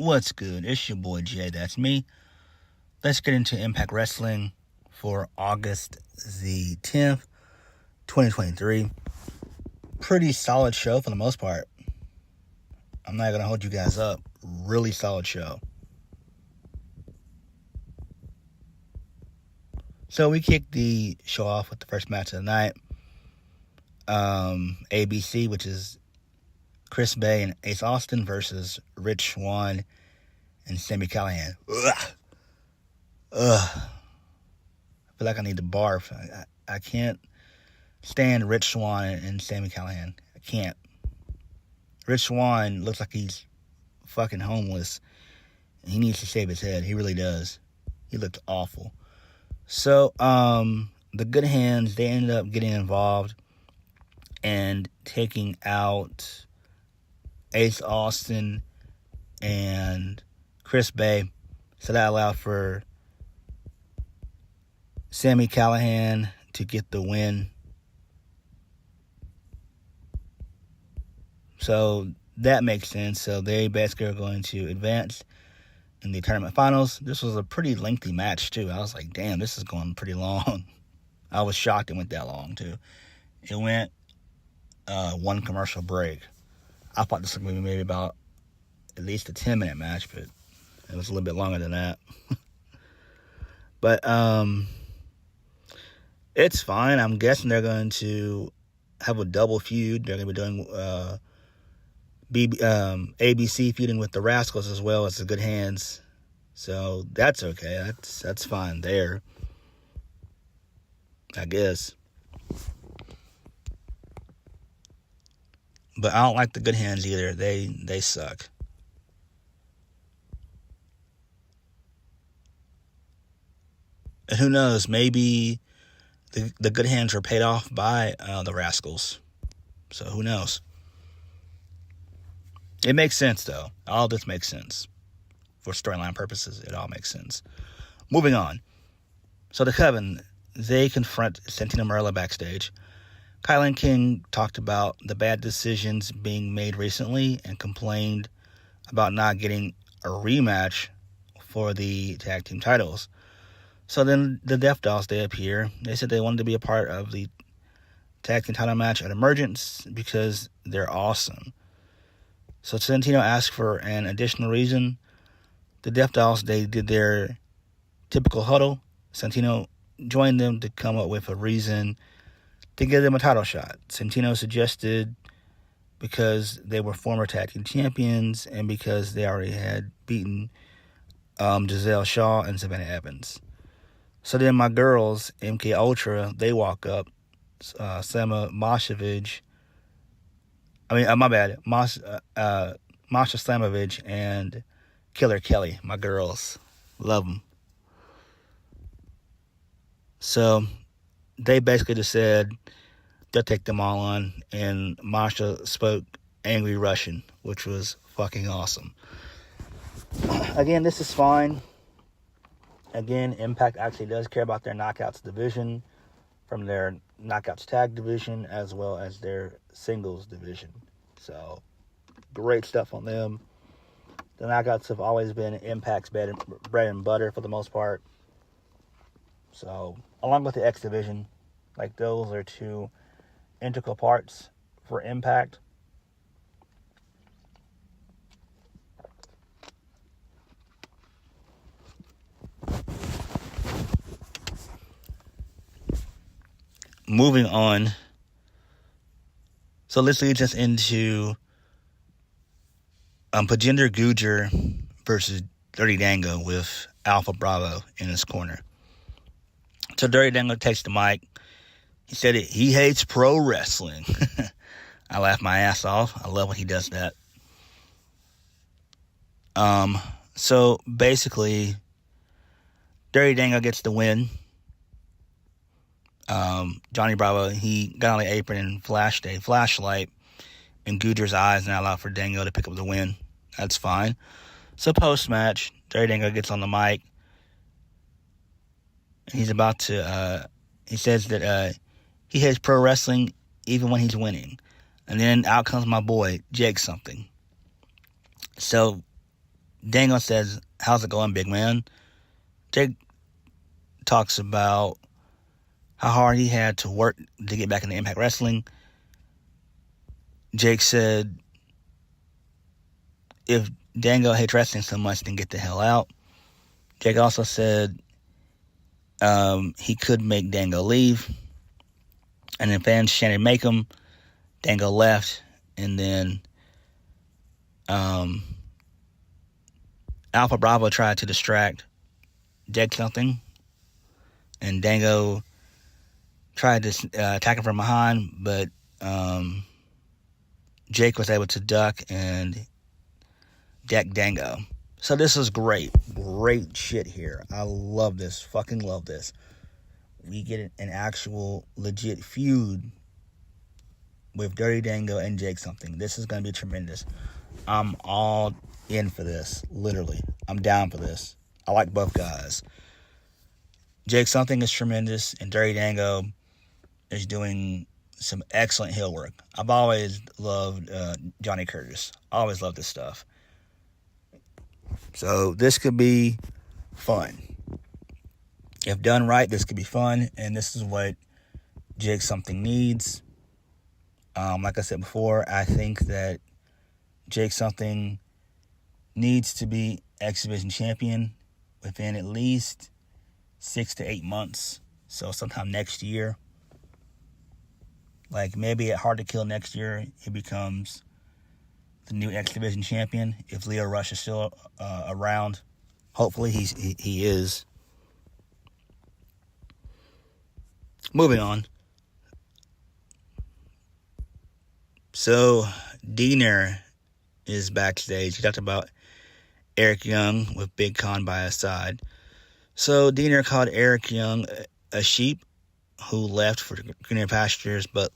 What's good? It's your boy JayThat'sMe. Let's get into Impact Wrestling for August the 10th, 2023. Pretty solid show for the most part. I'm not going to hold you guys up. Really solid show. So we kicked the show off with the first match of the night. ABC, which is Chris Bay and Ace Austin versus Rich Swann and Sami Callihan. I feel like I need to barf. I can't stand Rich Swann and Sami Callihan. I can't. Rich Swann looks like he's fucking homeless. He needs to shave his head. He really does. He looks awful. So, the Good Hands, they ended up getting involved and taking out Ace Austin and Chris Bay. So that allowed for Sami Callihan to get the win. So that makes sense. So they basically are going to advance in the tournament finals. This was a pretty lengthy match too. I was like, damn, this is going pretty long. I was shocked it went that long too. It went one commercial break. I thought this was going to be maybe about at least a 10-minute match, but it was a little bit longer than that. But it's fine. I'm guessing they're going to have a double feud. They're going to be doing ABC feuding with the Rascals as well as the Good Hands. So that's okay. That's fine there, I guess. But I don't like the Good Hands either. They suck. And who knows? Maybe the Good Hands were paid off by the Rascals. So who knows? It makes sense, though. All this makes sense. For storyline purposes, it all makes sense. Moving on. So the Coven, they confront Santino Marella backstage. Kylan King talked about the bad decisions being made recently and complained about not getting a rematch for the tag team titles. So then the Death Dolls, they appear. They said they wanted to be a part of the tag team title match at Emergence because they're awesome. So Santino asked for an additional reason. The Death Dolls, they did their typical huddle. Santino joined them to come up with a reason to give them a title shot. Santino suggested because they were former tag team champions and because they already had beaten Giselle Shaw and Savannah Evans. So then my girls, MK Ultra, they walk up. Masha Slamovich and Killer Kelly, my girls. Love them. So they basically just said they'll take them all on, and Masha spoke angry Russian, which was fucking awesome. Again, this is fine. Again, Impact actually does care about their Knockouts division from their Knockouts tag division as well as their singles division. So, great stuff on them. The Knockouts have always been Impact's bread and butter for the most part. So, along with the X division, like those are two integral parts for Impact. Moving on. So this leads us into Bhupinder Gujjar versus Dirty Dango with Alpha Bravo in his corner. So Dirty Dango takes the mic. He said he hates pro wrestling. I laugh my ass off. I love when he does that. So basically, Dirty Dango gets the win. Johnny Bravo, he got on the apron and flashed a flashlight in Gujjar's eyes and allowed for Dango to pick up the win. That's fine. So post-match, Dirty Dango gets on the mic. And he's about to, he says that he hates pro wrestling even when he's winning. And then out comes my boy, Jake something. So Dango says, "How's it going, big man?" Jake talks about how hard he had to work to get back into Impact Wrestling. Jake said, if Dango hates wrestling so much, then get the hell out. Jake also said he could make Dango leave. And then fans chanted, "Make him." Dango left. And then Alpha Bravo tried to distract Jake something. And Dango tried to attack him from behind, but Jake was able to duck and deck Dango. So this is great. Great shit here. I love this. Fucking love this. We get an actual legit feud with Dirty Dango and Jake something. This is going to be tremendous. I'm all in for this. Literally. I'm down for this. I like both guys. Jake something is tremendous, and Dirty Dango is doing some excellent heel work. I've always loved Johnny Curtis. Always loved this stuff. So this could be fun. If done right, this could be fun, and this is what Jake something needs. Like I said before, I think that Jake something needs to be X Division champion within at least 6 to 8 months. So sometime next year. Like maybe at Hard to Kill next year, he becomes the new X Division champion. If Leo Rush is still around, hopefully he is. Moving on. So Deonna is backstage. He talked about Eric Young with Big Con by his side. So Deonna called Eric Young a sheep who left for greener pastures, but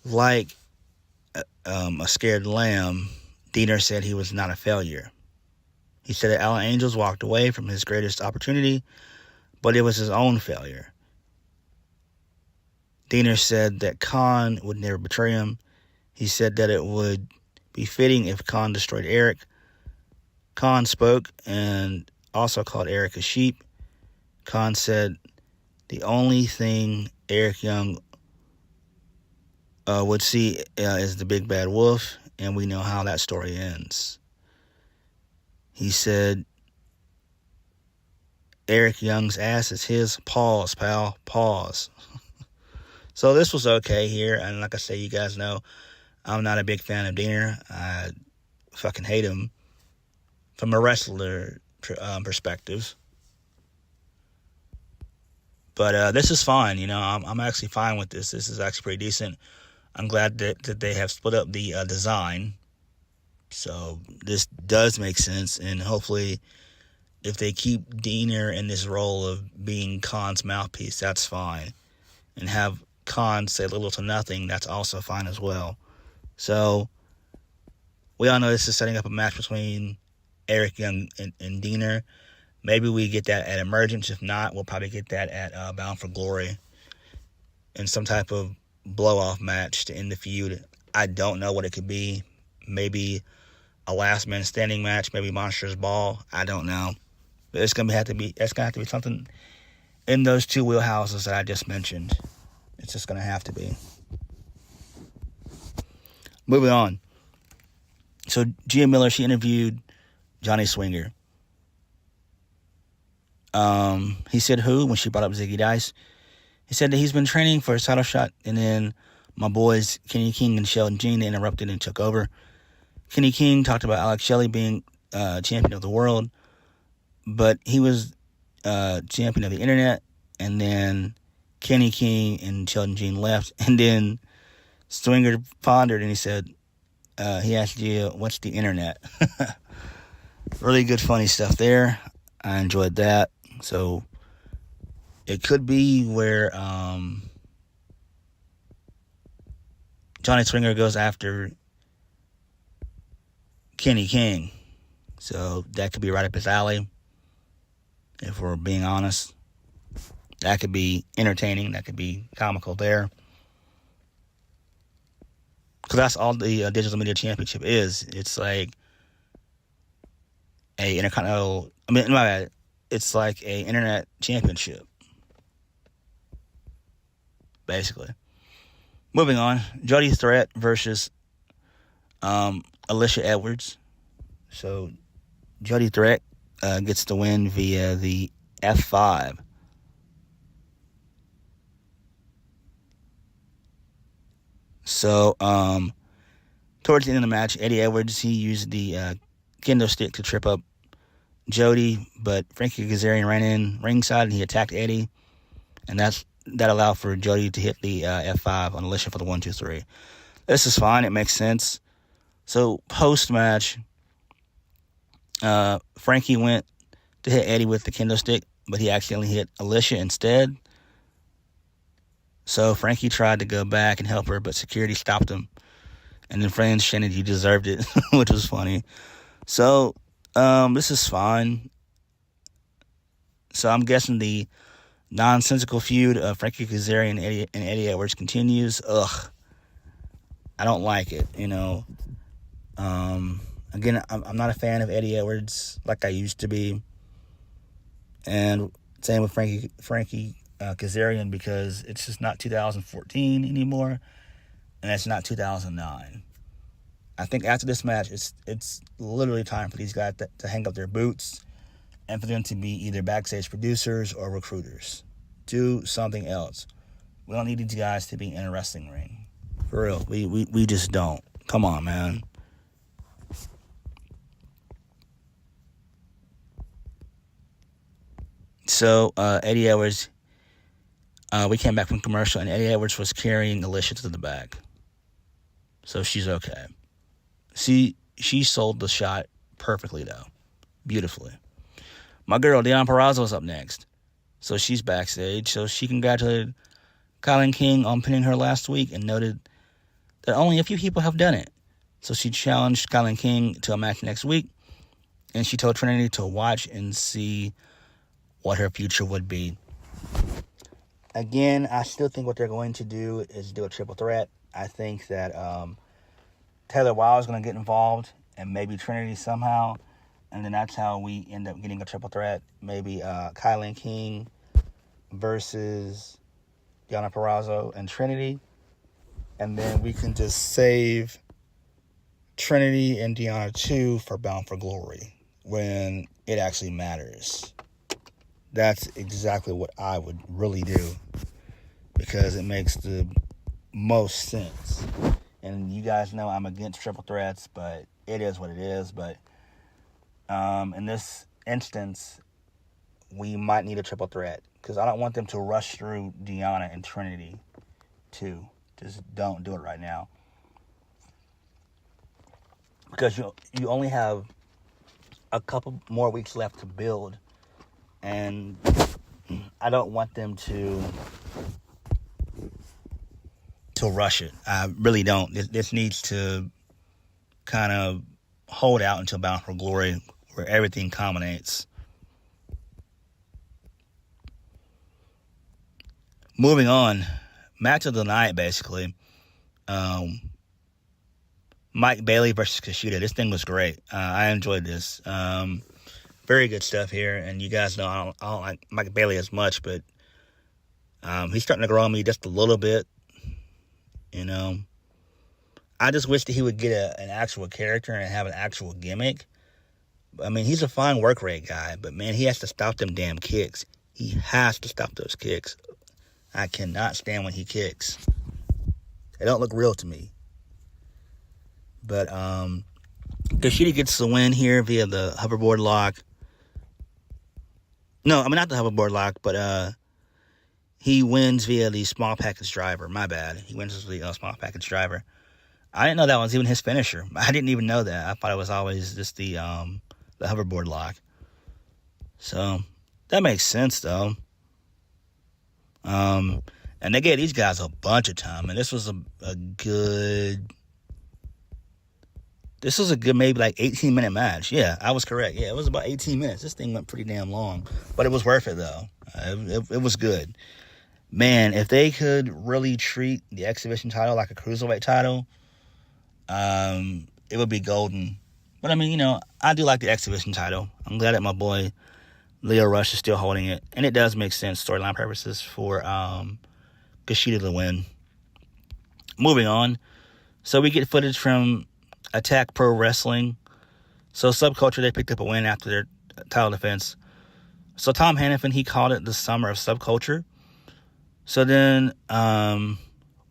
like a scared lamb, Deonna said he was not a failure. He said that Alan Angels walked away from his greatest opportunity, but it was his own failure. Deonna said that Khan would never betray him. He said that it would be fitting if Khan destroyed Eric. Khan spoke and also called Eric a sheep. Khan said the only thing Eric Young would see is the big bad wolf, and we know how that story ends. He said Eric Young's ass is his. Pause, pal. Pause. So this was okay here, and like I say, you guys know I'm not a big fan of Deonna. I fucking hate him from a wrestler perspective. But this is fine, you know. I'm actually fine with this. This is actually pretty decent. I'm glad that they have split up the design. So this does make sense, and hopefully if they keep Deonna in this role of being Khan's mouthpiece, that's fine. And have Khan say little to nothing, that's also fine as well. So we all know this is setting up a match between Eric Young and Deonna. Maybe we get that at Emergence. If not, we'll probably get that at Bound for Glory in some type of blow-off match to end the feud. I don't know what it could be. Maybe a last man standing match, maybe Monsters Ball. I don't know. But it's gonna have to be something in those two wheelhouses that I just mentioned. It's just gonna have to be. Moving on. So Gia Miller, she interviewed Johnny Swinger. He said who when she brought up Ziggy Dice. He said that he's been training for a title shot, and then my boys Kenny King and Sheldon Jean interrupted and took over. Kenny King talked about Alex Shelley being champion of the world, but he was champion of the internet, and then Kenny King and Sheldon Jean left, and then Swinger pondered and he said, he asked Gia, what's the internet? Really good funny stuff there. I enjoyed that. So it could be where Johnny Swinger goes after Kenny King. So that could be right up his alley, if we're being honest. That could be entertaining. That could be comical there. Because that's all the Digital Media Championship is. It's like a intercontinental. I mean, my bad. It's like a internet championship, basically. Moving on, Jody Threat versus Alicia Edwards. So Jody Threat gets the win via the F5. So towards the end of the match, Eddie Edwards, he used the kendo stick to trip up Jody, but Frankie Kazarian ran in ringside and he attacked Eddie, and that allowed for Jody to hit the F5 on Alicia for the 1-2-3. This is fine. It makes sense. So post-match, Frankie went to hit Eddie with the kendo stick, but he accidentally hit Alicia instead. So Frankie tried to go back and help her, but security stopped him. And then friends chanted he deserved it, which was funny. So this is fine. So I'm guessing the nonsensical feud of Frankie Kazarian and Eddie Edwards continues. Ugh. I don't like it, you know. Again, I'm not a fan of Eddie Edwards like I used to be. And same with Frankie Kazarian, because it's just not 2014 anymore, and it's not 2009. I think after this match, it's literally time for these guys to hang up their boots and for them to be either backstage producers or recruiters. Do something else. We don't need these guys to be in a wrestling ring. For real, we just don't. Come on, man. So, Eddie Edwards, we came back from commercial, and Eddie Edwards was carrying Alicia to the back. So she's okay. She sold the shot perfectly, though. Beautifully. My girl, Deonna Purrazzo, is up next. So she's backstage. So she congratulated Callihan King on pinning her last week and noted that only a few people have done it. So she challenged Callihan King to a match next week, and she told Trinity to watch and see what her future would be. Again, I still think what they're going to do is do a triple threat. I think that Taylor Wilde is going to get involved, and maybe Trinity somehow, and then that's how we end up getting a triple threat. Maybe Callihan King versus Deonna Purrazzo and Trinity, and then we can just save Trinity and Deonna 2 for Bound for Glory when it actually matters. That's exactly what I would really do, because it makes the most sense. And you guys know I'm against triple threats, but it is what it is. But in this instance, we might need a triple threat, because I don't want them to rush through Deonna and Trinity too. Just don't do it right now, because you only have a couple more weeks left to build, and I don't want them to rush it. I really don't. This needs to kind of hold out until Bound for Glory, where everything culminates. Moving on, match of the night, basically. Mike Bailey versus Kushida. This thing was great. I enjoyed this. Very good stuff here. And you guys know I don't like Mike Bailey as much, but he's starting to grow on me just a little bit. You know, I just wish that he would get an actual character and have an actual gimmick. I mean, he's a fine work rate guy, but man, he has to stop them damn kicks. He has to stop those kicks. I cannot stand when he kicks. They don't look real to me. But Kushida gets the win here via the hoverboard lock. No, I mean, not the hoverboard lock, but he wins via the small package driver. My bad. He wins via the small package driver. I didn't know that was even his finisher. I didn't even know that. I thought it was always just the hoverboard lock. So that makes sense, though. And they gave these guys a bunch of time, and this was a good maybe like 18-minute match. Yeah, I was correct. Yeah, it was about 18 minutes. This thing went pretty damn long, but it was worth it, though. It was good. Man, if they could really treat the exhibition title like a cruiserweight title, it would be golden. But I mean, I do like the X Division title. I'm glad that my boy Lio Rush is still holding it. And it does make sense, storyline purposes, for Kushida to win. Moving on. So we get footage from Attack Pro Wrestling. So Subculture, they picked up a win after their title defense. So Tom Hannafin, he called it the summer of Subculture. So then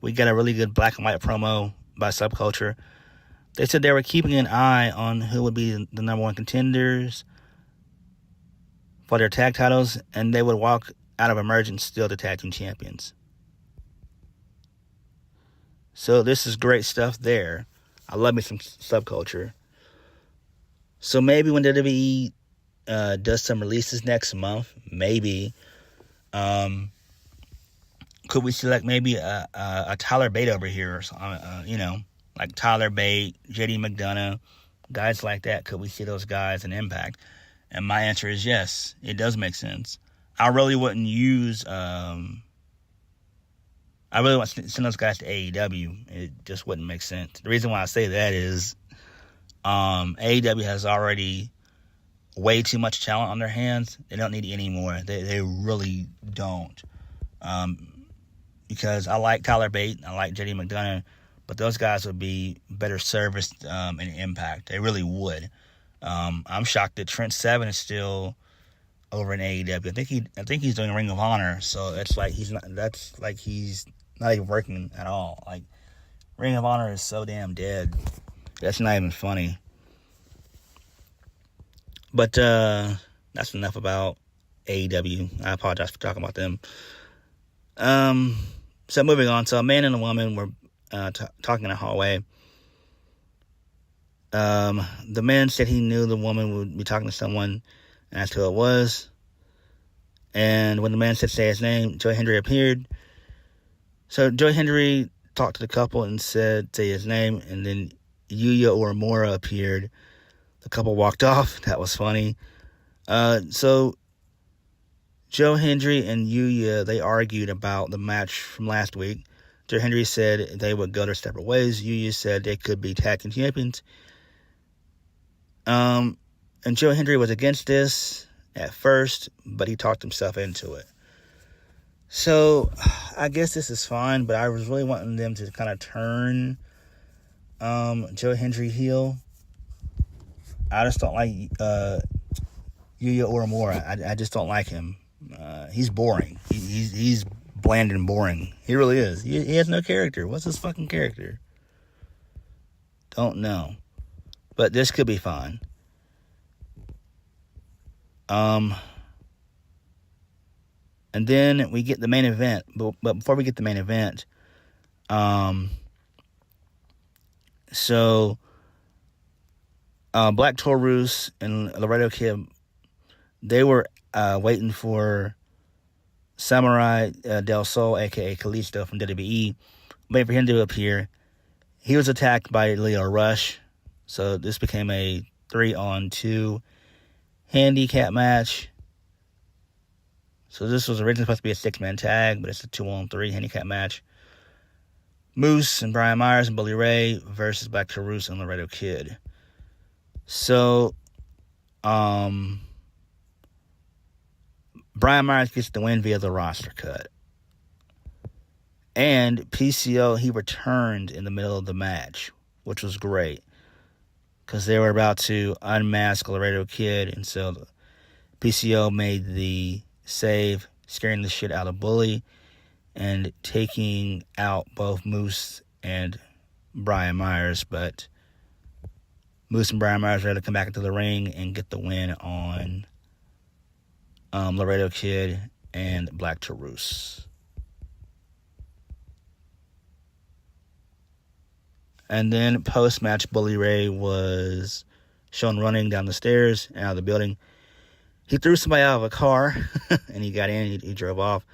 we got a really good black and white promo by Subculture. They said they were keeping an eye on who would be the number one contenders for their tag titles, and they would walk out of Emergence still the tag team champions. So this is great stuff there. I love me some Subculture. So maybe when WWE does some releases next month, maybe could we see like maybe a Tyler Bate over here or something, like Tyler Bate, JD McDonough, guys like that? Could we see those guys in Impact? And my answer is yes. It does make sense. I really wouldn't use. I really want to send those guys to AEW. It just wouldn't make sense. The reason why I say that is AEW has already way too much talent on their hands. They don't need any more. They really don't. Because I like Tyler Bate, I like JD McDonough, but those guys would be better serviced in Impact. They really would. I'm shocked that Trent Seven is still over in AEW. I think he's doing Ring of Honor, so it's like he's not. That's like he's not even working at all. Like Ring of Honor is so damn dead. That's not even funny. But that's enough about AEW. I apologize for talking about them. So moving on. So a man and a woman were talking in a hallway. The man said he knew the woman would be talking to someone and asked who it was. And when the man said say his name, Joe Hendry appeared. So Joe Hendry talked to the couple and said say his name, and then Yuya Uemura appeared. The couple walked off. That was funny. So Joe Hendry and Yuya, they argued about the match from last week. Joe Hendry said they would go their separate ways. Yuya said they could be tag team champions. And Joe Hendry was against this at first, but he talked himself into it. So I guess this is fine, but I was really wanting them to kind of turn Joe Hendry heel. I just don't like Yuya Uemura. I just don't like him. He's boring. He's bland and boring. He really is. He has no character. What's his fucking character? Don't know. But this could be fine. And then we get the main event. But before we get the main event, Black Taurus and Laredo Kid, they were waiting for Samurai Del Sol, a.k.a. Kalisto from WWE, waiting for him to appear. He was attacked by Lio Rush, so this became a 3-on-2 handicap match. So this was originally supposed to be a 6-man tag, but it's a 2-on-3 handicap match. Moose and Brian Myers and Bully Ray versus Black Taurus and Laredo Kid. So, Brian Myers gets the win via the roster cut. And PCO, he returned in the middle of the match, which was great. Because they were about to unmask Laredo Kid, and so PCO made the save, scaring the shit out of Bully, and taking out both Moose and Brian Myers. But Moose and Brian Myers were able to come back into the ring and get the win on Laredo Kid and Black Taurus. And then post-match, Bully Ray was shown running down the stairs and out of the building. He threw somebody out of a car, and he got in, he drove off.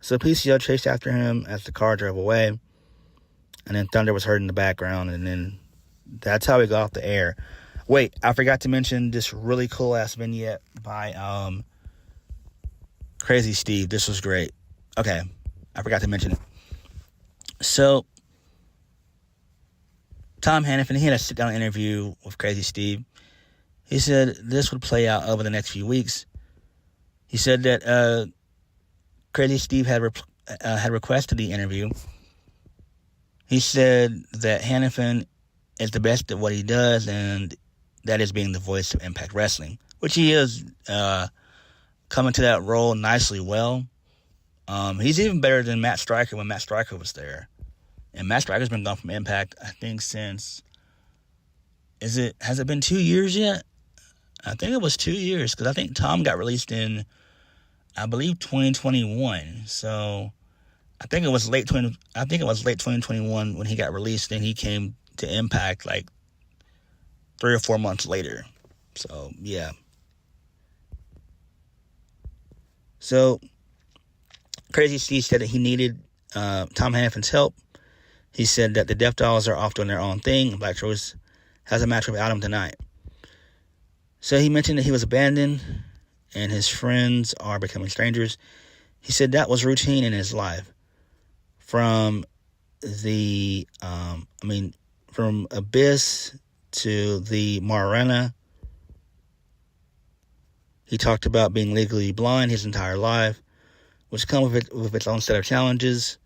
So PCO chased after him as the car drove away. And then Thunder was heard in the background, and then that's how we got off the air. Wait, I forgot to mention this really cool-ass vignette by Crazzy Steve. This was great. Okay, I forgot to mention it. So, Tom Hannafin, he had a sit-down interview with Crazzy Steve. He said this would play out over the next few weeks. He said that Crazzy Steve had requested the interview. He said that Hannafin is the best at what he does, and that is being the voice of Impact Wrestling, which he is coming to that role nicely well. He's even better than Matt Striker when Matt Striker was there. And Matt Striker's been gone from Impact, I think, since... has it been 2 years yet? I think it was 2 years, because I think Tom got released in, I believe, 2021. So I think it was late 2021 when he got released, and he came to Impact like 3 or 4 months later. So yeah. So Crazzy Steve said that he needed Tom Hannafin's help. He said that the Death Dolls are off doing their own thing, and Black Choice has a match without him tonight. So he mentioned that he was abandoned and his friends are becoming strangers. He said that was routine in his life. From Abyss to the Marana. He talked about being legally blind his entire life, which comes with its own set of challenges.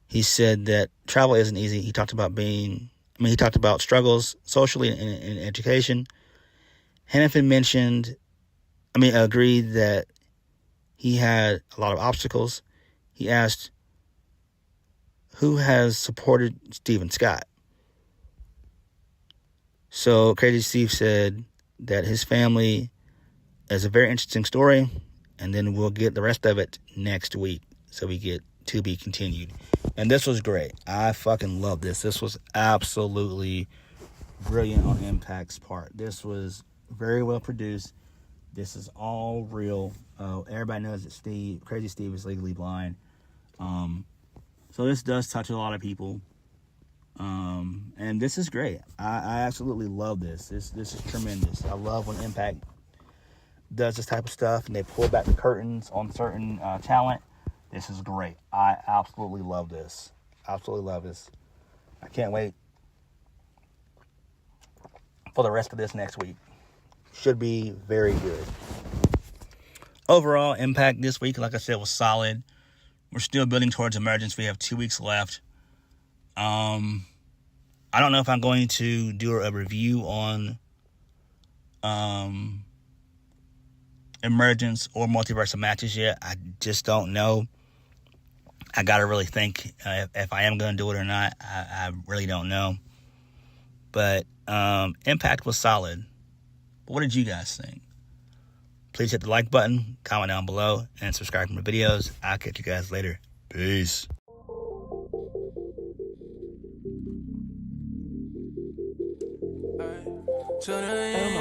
He said that travel isn't easy. He talked about struggles socially and in education. Hannafin agreed that he had a lot of obstacles. He asked, who has supported Steven Scott? So Crazzy Steve said that his family is a very interesting story, and then we'll get the rest of it next week. So we get to be continued. And this was great. I fucking love this. This was absolutely brilliant on Impact's part. This was very well produced. This is all real. Everybody knows that Crazzy Steve is legally blind. So this does touch a lot of people. And this is great. I absolutely love this. This is tremendous. I love when Impact does this type of stuff and they pull back the curtains on certain talent. This is great. I absolutely love this. Absolutely love this. I can't wait for the rest of this next week. Should be very good. Overall, Impact this week, like I said, was solid. We're still building towards emergence. We have 2 weeks left. I don't know if I'm going to do a review on emergence or multiverse of matches yet. I just don't know. I gotta really think if I am going to do it or not. I really don't know. But Impact was solid. What did you guys think? Please hit the like button, comment down below, and subscribe to my videos. I'll catch you guys later. Peace. To the end.